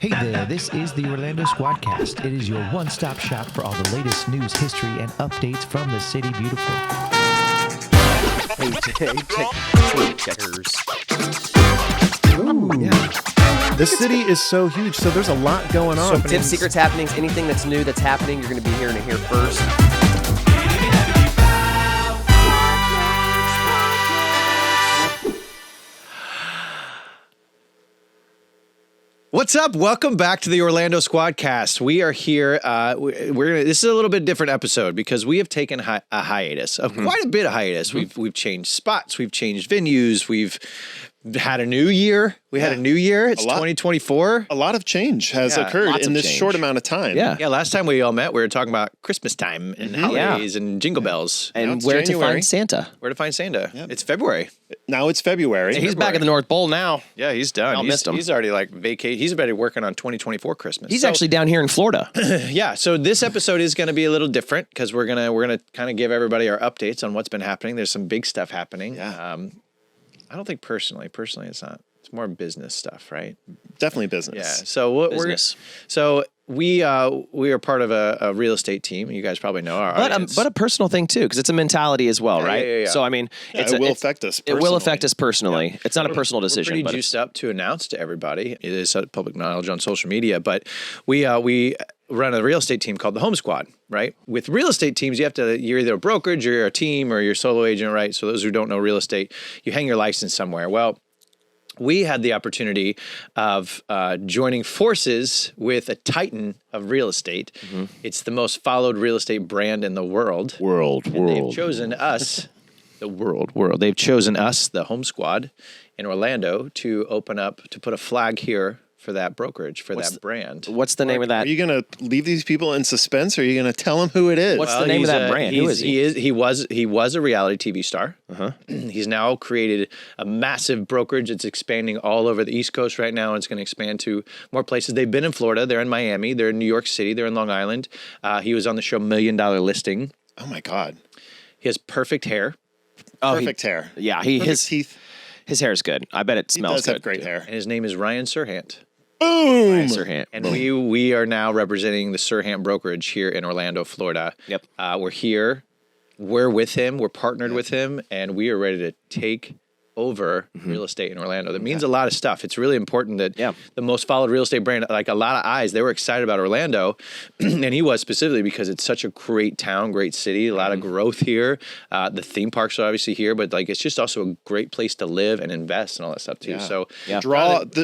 Hey there, this is the Orlando Squadcast. It is your one-stop shop for all the latest news, history, and updates from the city beautiful. Hey, checkers. Ooh. Yeah. The city is so huge, so there's a lot going on. So tips, secrets, happenings, anything that's new that's happening, you're going to be hearing it here first. What's up? Welcome back to the Orlando Squadcast. We are here. This is a little bit different episode because we have taken a hiatus, quite a bit of hiatus. We've changed spots, we've changed venues, we've had a new year. Had a new year. It's 2024. A lot of change has occurred in this short amount of time. Yeah. Last time we all met, we were talking about Christmas time and holidays and jingle bells. And where to find Santa. Yep. It's February. Now it's February. He's back at the North Pole now. Yeah, he's done. Missed him. He's already vacated. He's already working on 2024 Christmas. He's actually down here in Florida. Yeah. So this episode is going to be a little different because we're gonna kind of give everybody our updates on what's been happening. There's some big stuff happening. Yeah. I don't think personally it's not. It's more business stuff, right? Definitely business. Yeah. So we are part of a real estate team. You guys probably know our audience. But a personal thing too, because it's a mentality as well, right? Yeah. So I mean, it will affect us. It will affect us personally. Yeah. It's not a personal decision. We're pretty juiced up to announce to everybody. It is public knowledge on social media, but we run a real estate team called the Home Squad, right? With real estate teams, you're either a brokerage or you're a team or you're a solo agent, right? So those who don't know real estate, you hang your license somewhere. Well, we had the opportunity of joining forces with a titan of real estate. Mm-hmm. It's the most followed real estate brand in the world. They've chosen us, They've chosen us, the Home Squad in Orlando, to open up, to put a flag here for that brokerage, for that brand. What's the name of that? Are you going to leave these people in suspense, or are you going to tell them who it is? What's the name of that brand? Who is he? He was a reality TV star. Uh-huh. He's now created a massive brokerage. It's expanding all over the East Coast right now, and it's going to expand to more places. They've been in Florida. They're in Miami. They're in New York City. They're in Long Island. He was on the show $1 Million Listing. Oh, my God. He has perfect hair. Perfect hair. Yeah. His teeth. His hair is good. I bet it smells good. He does have great hair. And his name is Ryan Serhant. Boom! Ryan Serhant. And we are now representing the Serhant brokerage here in Orlando, Florida. Yep. We're here. We're with him. We're partnered with him, and we are ready to take over real estate in Orlando. That means a lot of stuff. It's really important that the most followed real estate brand, like a lot of eyes, they were excited about Orlando, and he was specifically because it's such a great town, great city, a lot of growth here. The theme parks are obviously here, but it's just also a great place to live and invest and all that stuff too. Yeah. So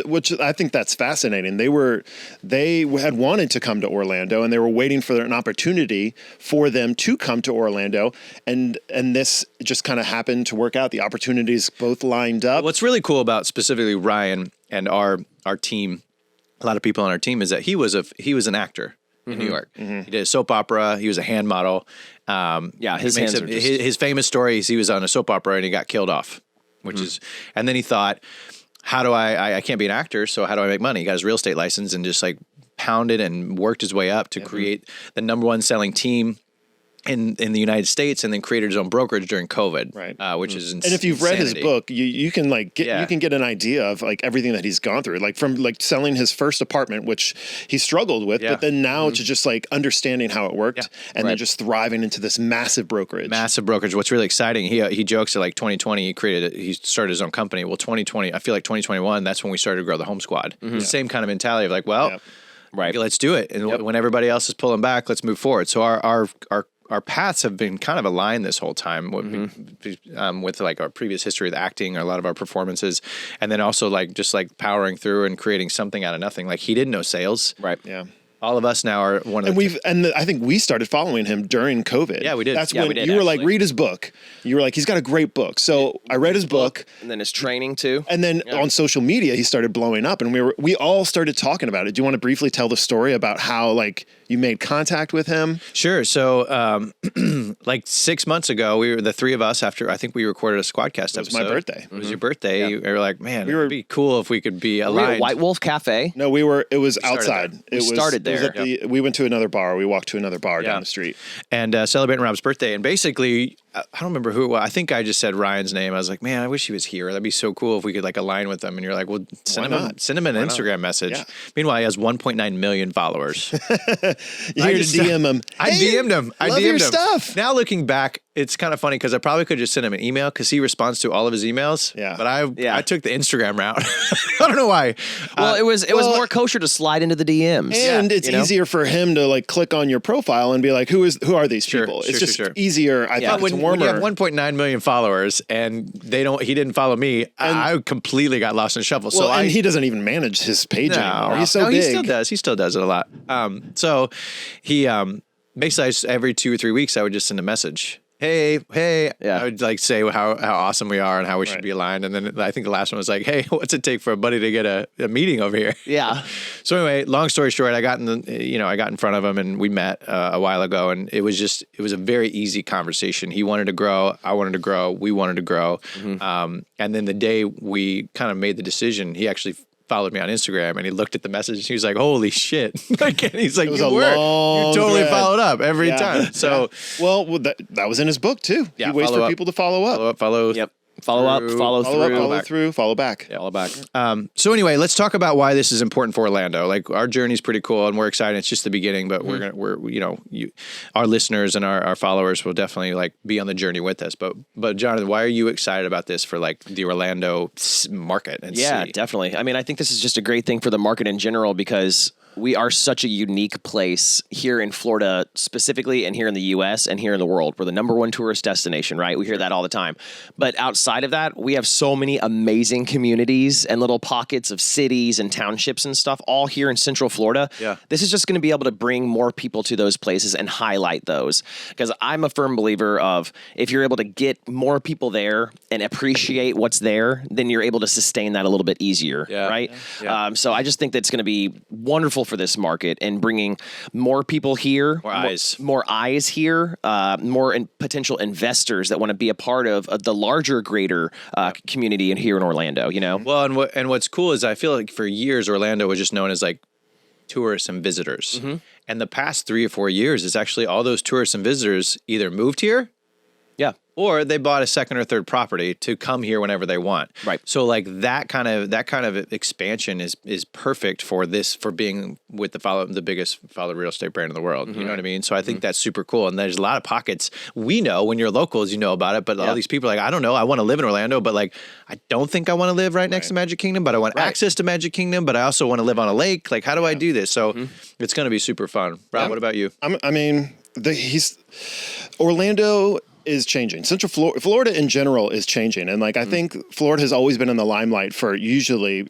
which I think that's fascinating. They had wanted to come to Orlando, and they were waiting for an opportunity for them to come to Orlando, and this just kind of happened to work out. The opportunities both lined up. What's really cool about specifically Ryan and our team, a lot of people on our team, is that he was an actor in New York. Mm-hmm. He did a soap opera. He was a hand model. His famous story is he was on a soap opera and he got killed off, and then he thought, how do I can't be an actor, so how do I make money? He got his real estate license and just pounded and worked his way up to create the number one selling team in the United States, and then created his own brokerage during COVID, right? Which is insanity. And if you've read his book, you can get an idea of everything that he's gone through, from selling his first apartment, which he struggled with, but then now to just understanding how it worked, and then just thriving into this massive brokerage. What's really exciting, he jokes that 2020 he started his own company. Well, 2020, I feel like 2021, that's when we started to grow the Home Squad. The same kind of mentality of let's do it, and when everybody else is pulling back, let's move forward. So our paths have been kind of aligned this whole time with our previous history of acting, or a lot of our performances, and then also powering through and creating something out of nothing. He didn't know sales, right? Yeah. All of us now are one of I think we started following him during COVID. Yeah, we did. That's when you were read his book. You were he's got a great book. So I read his book. And then his training too. And then on social media, he started blowing up, and we all started talking about it. Do you want to briefly tell the story about how you made contact with him? Sure. So 6 months ago, we were the three of us, after I think we recorded a Squadcast episode. It was my birthday. It was your birthday. Yeah. You were like, man, it'd be cool if we could be aligned. We were at White Wolf Cafe. No, it was outside. We started there. We went to another bar. We walked to another bar down the street. And celebrating Rob's birthday. And basically, don't remember who it was. I think I just said Ryan's name. I was like, man, I wish he was here. That'd be so cool if we could like align with them. And you're like, well, send him an Instagram message. Yeah. Meanwhile, he has 1.9 million followers. You need to DM him. I DM'd him. I love DM'd your him. stuff. Now looking back, it's kind of funny because I probably could just send him an email because he responds to all of his emails. Yeah. But I took the Instagram route. I don't know why. Well, it was more kosher to slide into the DMs. And it's easier for him to like click on your profile and be like, who are these people? It's just easier. I think it's warmer. When you have 1.9 million followers and he didn't follow me, I completely got lost in the shuffle. Well, and he doesn't even manage his page anymore. He's so big. He still does it a lot. So he basically every 2 or 3 weeks I would just send a message. Hey, I would like say how awesome we are and how we should be aligned. And then I think the last one was like, hey, what's it take for a buddy to get a meeting over here? Yeah. So anyway, long story short, I got in front of him and we met a while ago, and it was a very easy conversation. He wanted to grow. I wanted to grow. We wanted to grow. Mm-hmm. And then the day we kind of made the decision, he actually followed me on Instagram and he looked at the message and he was like, holy shit. Like, and he's like, you totally followed up every time. So, well, that was in his book too. Yeah, he waits for people to follow up. Follow back. So anyway, let's talk about why this is important for Orlando. Like, our journey's pretty cool and we're excited. It's just the beginning, but our listeners and our followers will definitely like be on the journey with us. But Jonathan, why are you excited about this for like the Orlando market and city? Definitely. I mean, I think this is just a great thing for the market in general because we are such a unique place here in Florida specifically, and here in the U.S. and here in the world. We're the #1 tourist destination, right? We hear that all the time. But outside of that, we have so many amazing communities and little pockets of cities and townships and stuff all here in Central Florida. Yeah. This is just going to be able to bring more people to those places and highlight those. Because I'm a firm believer of if you're able to get more people there and appreciate what's there, then you're able to sustain that a little bit easier, right? Yeah. So I just think that's going to be wonderful for this market and bringing more people here, more eyes here, more potential investors that want to be a part of the larger, greater community here in Orlando. You know, well, and what's cool is I feel like for years Orlando was just known as like tourists and visitors, and the past 3 or 4 years is actually all those tourists and visitors either moved here. Yeah. Or they bought a second or third property to come here whenever they want. Right. So like that kind of expansion is perfect for being with the biggest real estate brand in the world. You know what I mean? So I think that's super cool. And there's a lot of pockets we know when you're locals, you know about it. But all these people are like, I don't know, I want to live in Orlando, but like I don't think I want to live right next to Magic Kingdom, but I want access to Magic Kingdom, but I also want to live on a lake. Like, how do I do this? So it's going to be super fun. Rob, what about you? Orlando is changing. Central Florida in general is changing. And like, I think Florida has always been in the limelight for usually,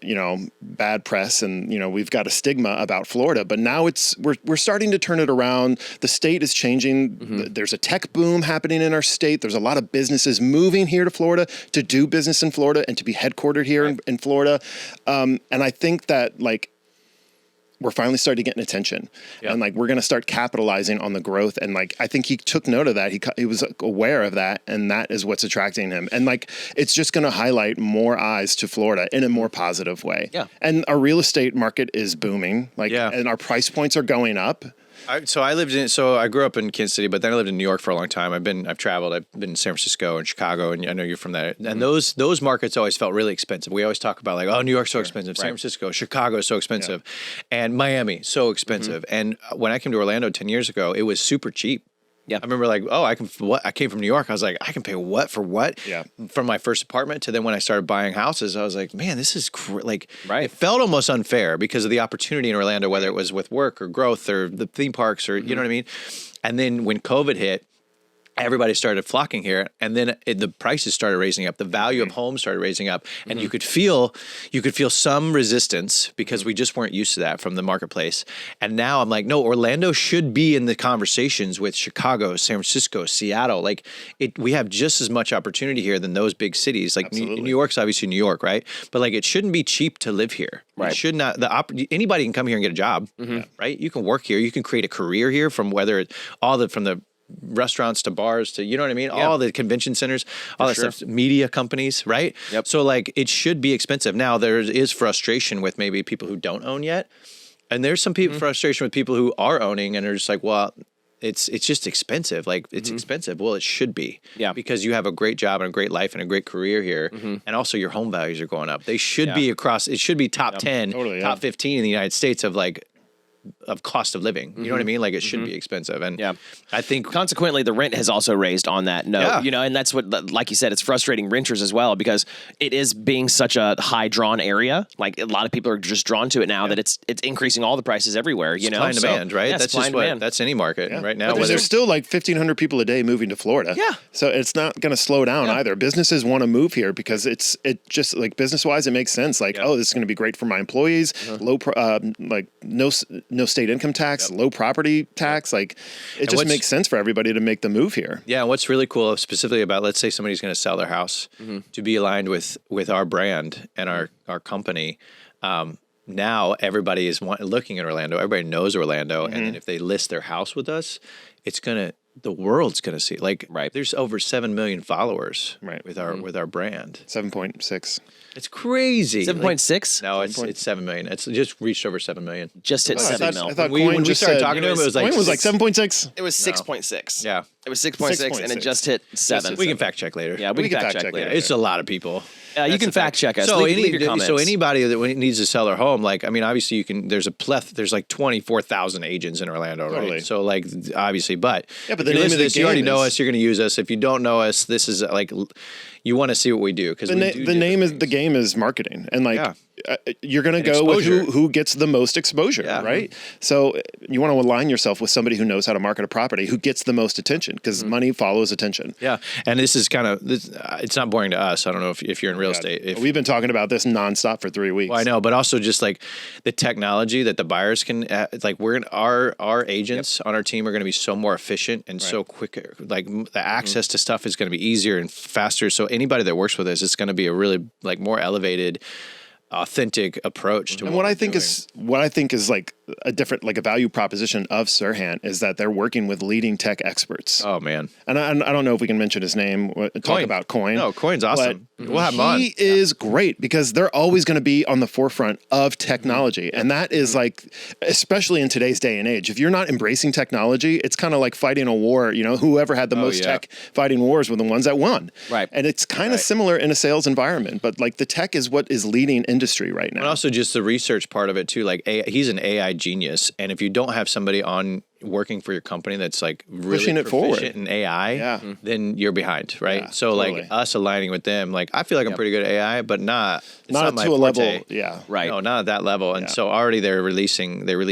bad press and, we've got a stigma about Florida, but now we're starting to turn it around. The state is changing. There's a tech boom happening in our state. There's a lot of businesses moving here to Florida to do business in Florida and to be headquartered here in Florida. And I think that like, we're finally starting to get attention, and like we're going to start capitalizing on the growth. And like I think he took note of that. He was aware of that, and that is what's attracting him. And like it's just going to highlight more eyes to Florida in a more positive way. Yeah. And our real estate market is booming. And our price points are going up. I grew up in Kansas City, but then I lived in New York for a long time. I've traveled. I've been in San Francisco and Chicago, and I know you're from there. And those markets always felt really expensive. We always talk about like, oh, New York's so expensive, San Francisco, Chicago is so expensive, and Miami so expensive. And when I came to Orlando 10 years ago, it was super cheap. Yeah, I remember like, I came from New York. I was like, I can pay what for what? Yeah, from my first apartment to then when I started buying houses, I was like, man, this is It felt almost unfair because of the opportunity in Orlando, whether it was with work or growth or the theme parks or you know what I mean. And then when COVID hit, everybody started flocking here, and then the prices started raising up. The value of homes started raising up, and you could feel some resistance because we just weren't used to that from the marketplace. And now I'm like, no, Orlando should be in the conversations with Chicago, San Francisco, Seattle. Like we have just as much opportunity here than those big cities. Like New York's obviously New York, right? But like it shouldn't be cheap to live here. Right. It should not. Anybody can come here and get a job, right? You can work here. You can create a career here from from the restaurants to bars to, you know what I mean? Yeah. All the convention centers, all that stuff, media companies, right? Yep. So like it should be expensive. Now there is frustration with maybe people who don't own yet. And there's some frustration with people who are owning and are just like, well, it's just expensive. Like it's expensive. Well, it should be. Yeah. Because you have a great job and a great life and a great career here. And also your home values are going up. They should be it should be top 10, top 15 in the United States of cost of living. You know what I mean? Like it should be expensive. And I think consequently the rent has also raised on that note, and that's what, like you said, it's frustrating renters as well, because it is being such a high drawn area. Like a lot of people are just drawn to it now that it's increasing all the prices everywhere, supply and demand, right? Yeah, That's any market right now. But there's still like 1,500 people a day moving to Florida. Yeah. So it's not going to slow down either. Businesses want to move here because it just like business wise, it makes sense. Like, oh, this is going to be great for my employees. No state income tax, low property tax. Like it just makes sense for everybody to make the move here. Yeah. And what's really cool specifically about, let's say somebody's going to sell their house, to be aligned with our brand and our company. Now everybody is looking at Orlando. Everybody knows Orlando. And then if they list their house with us, the world's going to see. Like, there's over 7 million followers with our brand. 7.6. It's crazy. 7.6? No, it's 7 million. It's just reached over 7 million. Just hit 7 mil. I thought when we started talking to him, it was like 7.6. It was 6.6. Yeah. It was 6.6 and it just hit 7. We can fact check later. Yeah, we can fact check later. It's a lot of people. You can fact check us. So leave your comments. So anybody that needs to sell their home, like, I mean, obviously there's like 24,000 agents in Orlando, right? So like, obviously, but but if the you name listen of to the this, you already game know is- us. You're going to use us. If you don't know us, this is like, you want to see what we do, because the game is marketing, and like you're going to go exposure. with who gets the most exposure, right? So you want to align yourself with somebody who knows how to market a property, who gets the most attention, because money follows attention. Yeah, and this is kind of it's not boring to us. I don't know if you're in real estate. We've been talking about this nonstop for 3 weeks. Well, I know, but also just like the technology that the buyers can, like our agents on our team are going to be so more efficient and so quicker. Like the access to stuff is going to be easier and faster. So anybody that works with us, it's going to be a really like more elevated, authentic approach to what I think is like a different, like a value proposition of Serhant is that they're working with leading tech experts. Oh man. And I don't know if we can mention his name, talk about Coin. No, Coin's awesome. We'll have him on. He is great because they're always going to be on the forefront of technology. And that is like, especially in today's day and age, if you're not embracing technology, it's kind of like fighting a war. You know, whoever had the most tech fighting wars were the ones that won. Right. And it's kind of similar in a sales environment, but like the tech is what is leading industry right now. And also just the research part of it too. Like he's an AI genius, and if you don't have somebody on working for your company that's like really pushing it forward in AI, then you're behind, right? Yeah, so totally. like us aligning with them, like I feel like I'm pretty good at AI, but not not my to a forte. level, No, not at that level. And so already they release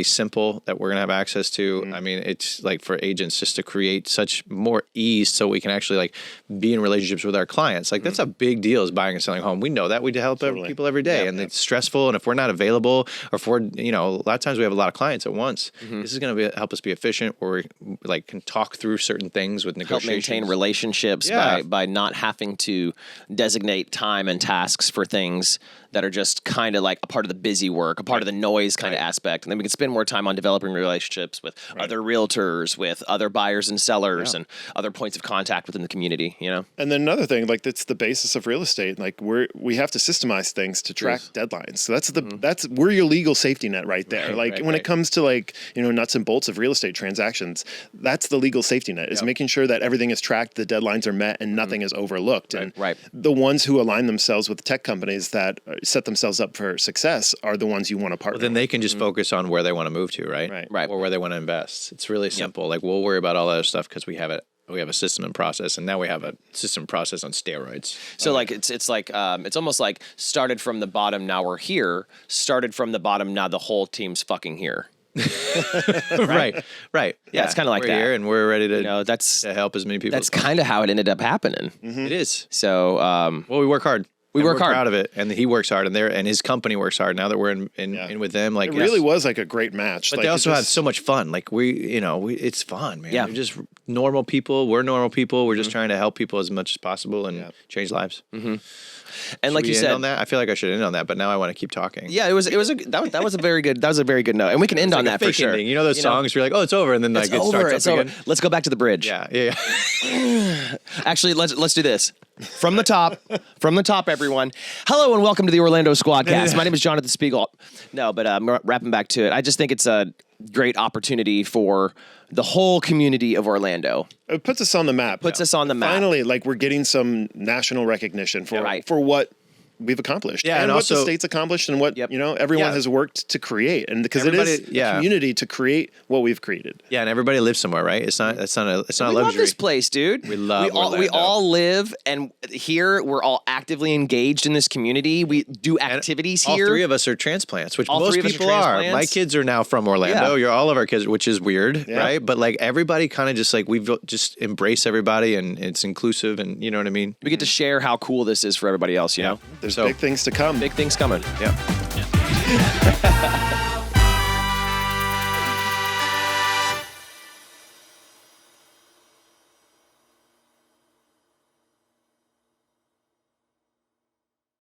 Simple that we're gonna have access to. I mean, it's like for agents just to create such more ease so we can actually like be in relationships with our clients. Like that's a big deal, is buying and selling a home. We know that. We help people every day, and it's stressful. And if we're not available, or if we're, a lot of times we have a lot of clients at once, this is gonna help us be efficient, or we like can talk through certain things with negotiations. Help maintain relationships by not having to designate time and tasks for things that are just kind of like a part of the busy work, a part of the noise kind of aspect. And then we can spend more time on developing relationships with other realtors, with other buyers and sellers, and other points of contact within the community, And then another thing, like that's the basis of real estate. Like we have to systemize things to track deadlines. So that's we're your legal safety net right there. When it comes to like, nuts and bolts of real estate transactions, that's the legal safety net, is making sure that everything is tracked, the deadlines are met, and nothing is overlooked. And the ones who align themselves with tech companies that set themselves up for success are the ones you want to partner with. Then they can just focus on where they want to move to, right? Or where they want to invest. It's really simple. Like we'll worry about all that other stuff because we have it. We have a system and process, and now we have a system and process on steroids. So like it's like it's almost like started from the bottom, now we're here. Started from the bottom, now the whole team's fucking here. Right. Yeah, it's kind of like we're that. Here and we're ready to to help as many people. That's kind of how it ended up happening. It is. So well, we work hard. We work hard. We're proud of it, and he works hard, and his company works hard. Now that we're in with them, like it really was like a great match. But like they also had so much fun. Like it's fun, man. Yeah. We're just normal people. We're normal people. We're just trying to help people as much as possible and change lives. And should like you said, on that, I feel like I should end on that, but now I want to keep talking. Yeah, that was a very good note, and we can end on that for sure. Ending. You know those songs where you're like, oh, it's over, and then like it starts up again. Let's go back to the bridge. Yeah. Actually, let's do this. From the top, everyone. Hello and welcome to the Orlando Squadcast. My name is Jonathan Spiegel. No, but wrapping back to it, I just think it's great opportunity for the whole community of Orlando. It puts us on the map. Puts us on the map. Finally, like we're getting some national recognition for Right. for what we've accomplished, Yeah, and what also- the state's accomplished, and what everyone Yeah. has worked to create, and because it is Everybody- a community to create what we've created. Yeah, and everybody lives somewhere, right? It's not a We love luxury. this place, dude. We love we Orlando. all live, and here we're all actively engaged in this community. We do activities All here. three of us are transplants, which All most three of us are people are. transplants. My kids are now from Orlando. Yeah. All of our kids, which is weird, Yeah. right? But like everybody kind of just like we've just embrace everybody, and it's inclusive, and you know what I mean? We get to share how cool this is for everybody else. You know, There's So- big things to come. big things coming. Yeah.